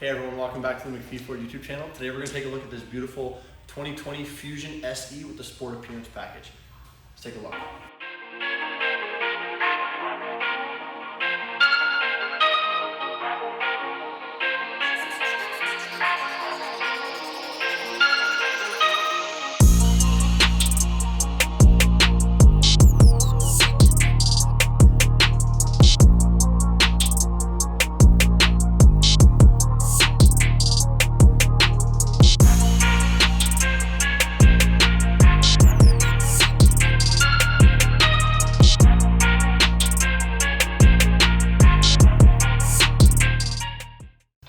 Hey everyone, welcome back to the Macphee Ford YouTube channel. Today we're going to take a look at this beautiful 2020 Fusion SE with the Sport Appearance package. Let's take a look.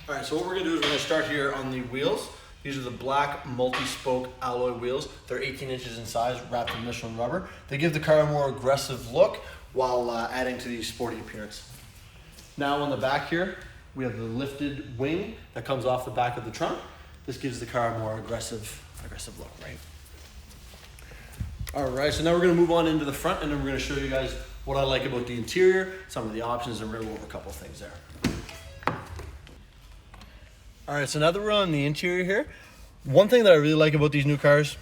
Alright, so what we're going to do is we're going to start here on the wheels. These are the black multi-spoke alloy wheels. They're 18 inches in size, wrapped in Michelin rubber. They give the car a more aggressive look while adding to the sporty appearance. Now on the back here, we have the lifted wing that comes off the back of the trunk. This gives the car a more aggressive look, right? Alright, so now we're going to move on into the front and then we're going to show you guys what I like about the interior, some of the options, and we're going to go over a couple of things there. All right, so now that we're on the interior here, one thing that I really like about these new cars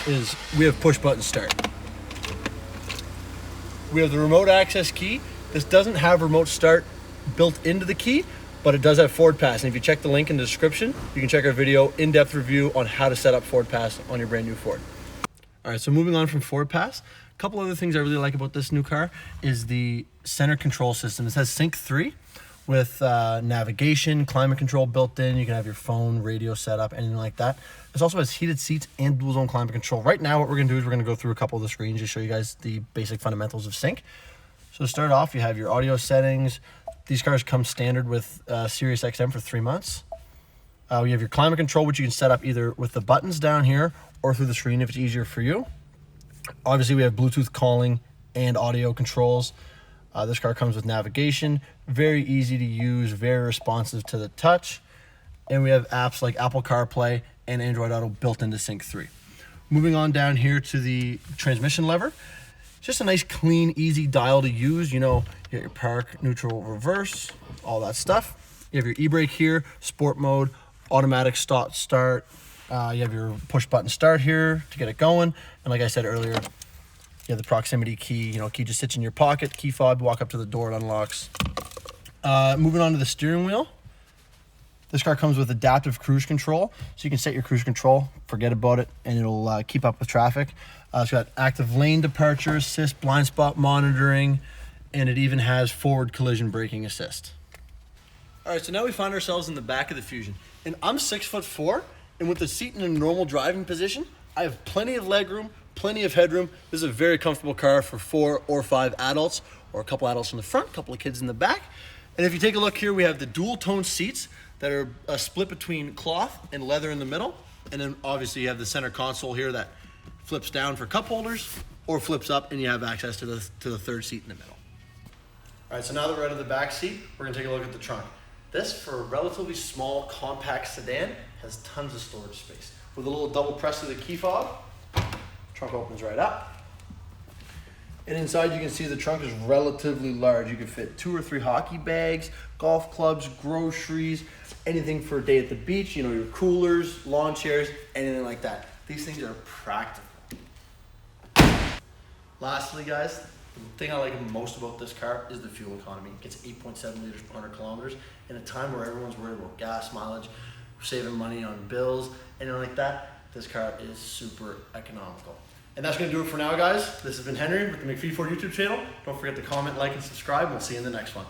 is we have push button start. We have the remote access key. This doesn't have remote start built into the key, but it does have Ford Pass. And if you check the link in the description, you can check our video, in-depth review on how to set up Ford Pass on your brand new Ford. All right, so moving on from Ford Pass, a couple other things I really like about this new car is the center control system. It has Sync 3. With navigation, climate control built in. You can have your phone, radio set up, anything like that. This also has heated seats and dual zone climate control. Right now, what we're gonna do is we're gonna go through a couple of the screens to show you guys the basic fundamentals of Sync. So to start off, you have your audio settings. These cars come standard with Sirius XM for 3 months. You have your climate control, which you can set up either with the buttons down here or through the screen if it's easier for you. Obviously, we have Bluetooth calling and audio controls. This car comes with navigation, very easy to use, very responsive to the touch. And we have apps like Apple CarPlay and Android Auto built into Sync 3. Moving on down here to the transmission lever. Just a nice, clean, easy dial to use. You know, you got your park, neutral, reverse, all that stuff. You have your e-brake here, sport mode, automatic stop start. You have your push button start here to get it going. And like I said earlier, you have the proximity key, key just sits in your pocket, key fob, walk up to the door, it unlocks. Moving on to the steering wheel. This car comes with adaptive cruise control, so you can set your cruise control, forget about it, and it'll keep up with traffic. It's got active lane departure assist, blind spot monitoring, and it even has forward collision braking assist. All right, so now we find ourselves in the back of the Fusion. And I'm 6'4", and with the seat in a normal driving position, I have plenty of legroom, plenty of headroom. This is a very comfortable car for 4 or 5 adults, or a couple adults in the front, a couple of kids in the back. And if you take a look here, we have the dual tone seats that are split between cloth and leather in the middle. And then obviously you have the center console here that flips down for cup holders or flips up and you have access to the third seat in the middle. All right, so now that we're out of the back seat, we're gonna take a look at the trunk. This, for a relatively small, compact sedan, has tons of storage space. With a little double press of the key fob, trunk opens right up. And inside you can see the trunk is relatively large. You can fit 2 or 3 hockey bags, golf clubs, groceries, anything for a day at the beach, your coolers, lawn chairs, anything like that. These things are practical. Lastly, guys, the thing I like most about this car is the fuel economy. It gets 8.7 liters per 100 kilometers in a time where everyone's worried about gas mileage, saving money on bills, anything like that. This car is super economical. And that's going to do it for now, guys. This has been Henry with the Macphee Ford YouTube channel. Don't forget to comment, like, and subscribe. We'll see you in the next one.